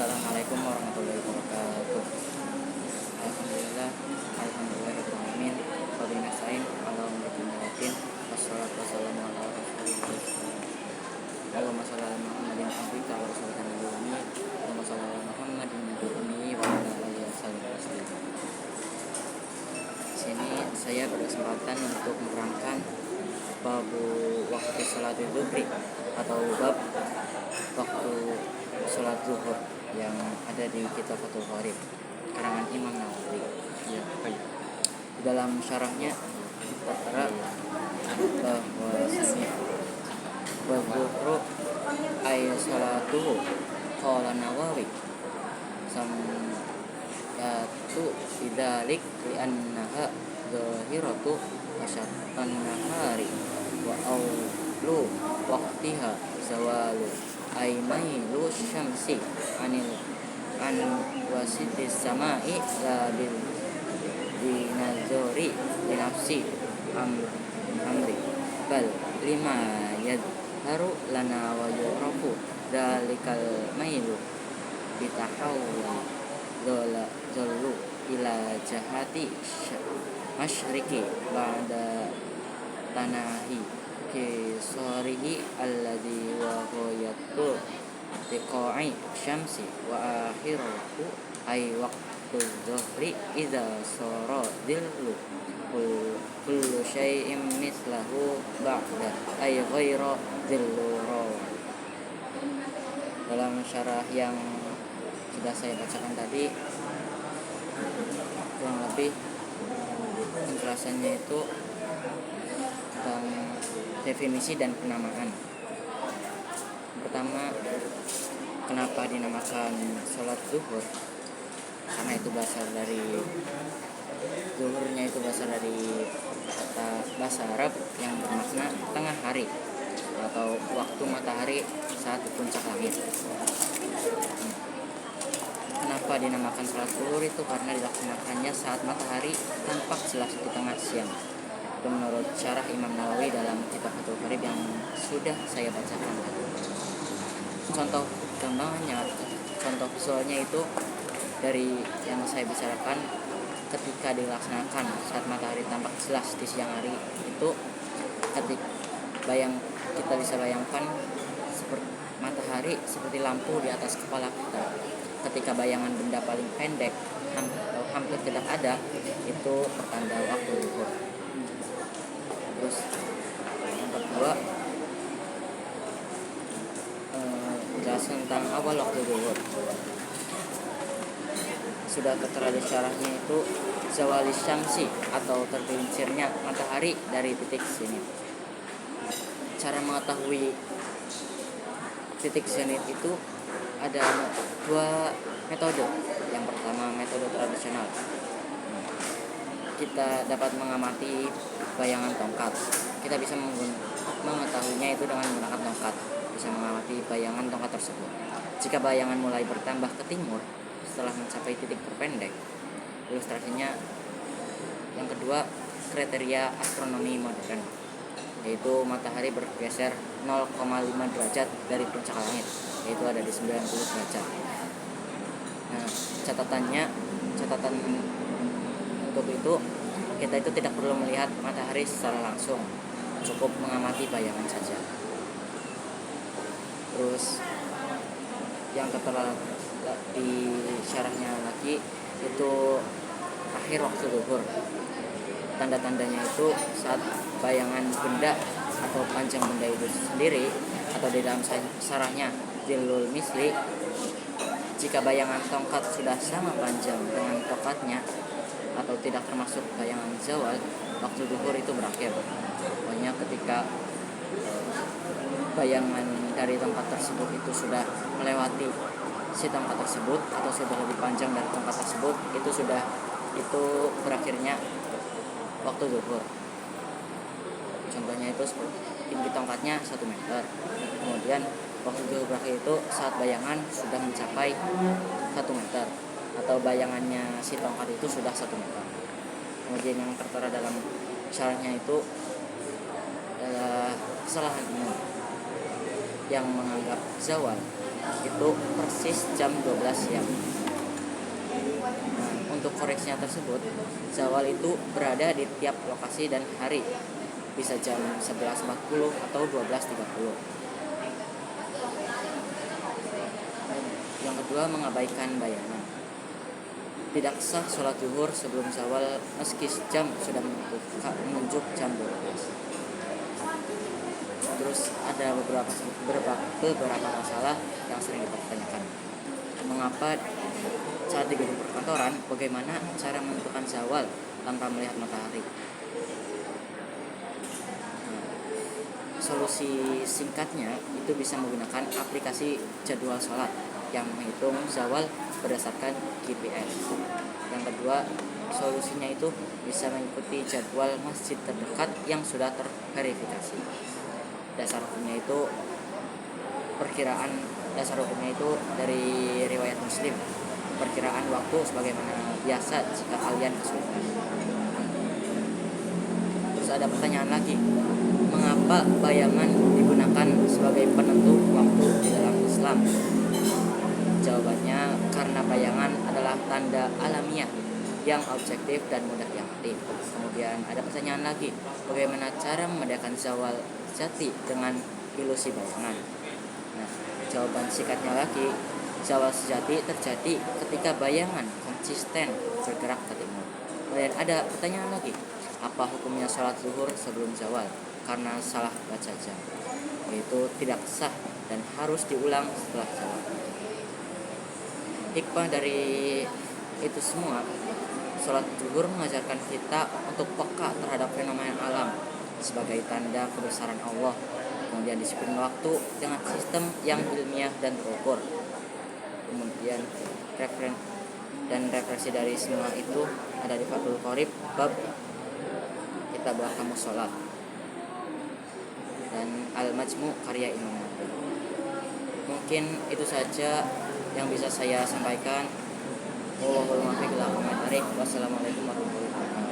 Assalamualaikum warahmatullahi wabarakatuh. Alhamdulillah, rabbil alamin. Wa bihi nasta'in ala umuri dunya. Wassalatu wassalamu ala rasulillah. Allahumma shalli ala Muhammadin abdika wa rasulika nabiyyi. Allahumma shalli ala Muhammadin nabiyyi wa ala alihi wasallam. Di sini saya berkesempatan untuk menerangkan bab waktu salat zuhri atau bab waktu salat zuhur yang ada di kitab Fathul Qorib karangan Imam Nawawi. Ya, di dalam syarahnya tertera bahwasanya zuhru ay salatuhu qala Nawawi samyatu bidzalik li annaha zahiratu asyatan nahari wa awlu waqtiha zawalu aimailu syamsi an wasitis samai la bil binazori linafsi amri bal lima yadharu lana wa yurafu dalikal mailu bitahawwa zallu ila jahati masyriki ba'da tanahi kisarihi alladhi wa ghayatul tiqa'i syamsi wa akhirahu ay waqtu dhuhri idza sara dhillu kullu syai'in mislahu ba'da ay ghaira dhillu. Dalam syarah yang sudah saya bacakan tadi, kurang lebih penjelasannya itu tentang definisi dan penamaan. Pertama, kenapa dinamakan sholat zuhur? Karena itu berasal dari zuhurnya, itu berasal dari kata bahasa Arab yang bermakna tengah hari atau waktu matahari saat di puncak langit. Kenapa dinamakan sholat zuhur? Itu karena dilaksanakannya saat matahari tampak jelas di tengah siang. Itu menurut syarah Imam Nawawi dalam kitab Fathul Qorib yang sudah saya bacakan. Contoh visualnya itu dari yang saya bicarakan, ketika dilaksanakan saat matahari tampak jelas di siang hari, itu kita bisa bayangkan seperti matahari seperti lampu di atas kepala kita. Ketika bayangan benda paling pendek atau hampir tidak ada, itu pertanda waktu zuhur. Terus yang kedua, penjelasan tentang awal waktu zuhur sudah tertera di syarahnya, itu zawali syamsi atau tergelincirnya matahari dari titik zenit. Cara mengetahui titik zenit itu ada dua metode. Yang pertama, metode tradisional. Kita dapat mengamati bayangan tongkat. Kita bisa mengetahuinya itu dengan menggunakan tongkat. Bisa mengamati bayangan tongkat tersebut. Jika bayangan mulai bertambah ke timur setelah mencapai titik terpendek, ilustrasinya yang kedua, kriteria astronomi modern, yaitu matahari bergeser 0,5 derajat dari puncak langit, yaitu ada di 90 derajat. Nah, catatan untuk itu, kita itu tidak perlu melihat matahari secara langsung, cukup mengamati bayangan saja. Terus yang tertera di syarahnya lagi, itu akhir waktu zuhur. Tanda-tandanya itu saat bayangan benda atau panjang benda itu sendiri, atau di dalam syarahnya dhillul misli, jika bayangan tongkat sudah sama panjang dengan tongkatnya atau tidak termasuk bayangan zawal, waktu zuhur itu berakhir. Pokoknya ketika bayangan dari tongkat tersebut itu sudah melewati si tongkat tersebut atau sudah lebih panjang dari tongkat tersebut, itu berakhirnya waktu zuhur. Contohnya itu seperti tinggi tongkatnya 1 meter. Kemudian waktu zuhur berakhir itu saat bayangan sudah mencapai 1 meter atau bayangannya si tongkat itu sudah 1 meter. Kemudian yang tertera dalam syarahnya itu adalah kesalahan umum yang menganggap zawal itu persis jam 12 siang. Nah, untuk koreksinya tersebut, zawal itu berada di tiap lokasi dan hari, bisa jam 11.40 atau 12.30. Yang kedua, mengabaikan bayangan. Tidak sah sholat zuhur sebelum zawal meski jam sudah menunjuk jam 12. Terus ada beberapa masalah yang sering dipertanyakan. Mengapa saat di gedung perkantoran, bagaimana cara menentukan zawal tanpa melihat matahari? Solusi singkatnya itu bisa menggunakan aplikasi jadwal sholat yang menghitung zawal berdasarkan GPS. Yang kedua, solusinya itu bisa mengikuti jadwal masjid terdekat yang sudah terverifikasi. Dasar hukumnya itu dari riwayat Muslim. Perkiraan waktu sebagaimana biasa jika kalian kesulitan. Terus ada pertanyaan lagi, mengapa bayangan digunakan sebagai penentu waktu di dalam Islam? Jawabannya, karena bayangan adalah tanda alamiah yang objektif dan mudah diamati. Kemudian ada pertanyaan lagi, bagaimana cara membedakan zawal jati dengan ilusi bayangan? Nah, jawaban singkatnya lagi, zawal sejati terjadi ketika bayangan konsisten bergerak ke timur. Kemudian ada pertanyaan lagi, apa hukumnya sholat zuhur sebelum zawal karena salah baca jam? Yaitu tidak sah dan harus diulang setelah zawal. Hikmah dari itu semua, sholat zuhur mengajarkan kita untuk peka terhadap fenomena alam sebagai tanda kebesaran Allah. Kemudian disiplin waktu dengan sistem yang ilmiah dan terukur. Kemudian referensi dari semua itu ada di Fathul Qorib bab Kitab Ahkamus Sholat dan Al-Majmu karya Imam Nawawi. Mungkin itu saja yang bisa saya sampaikan. Wassalamualaikum warahmatullahi wabarakatuh.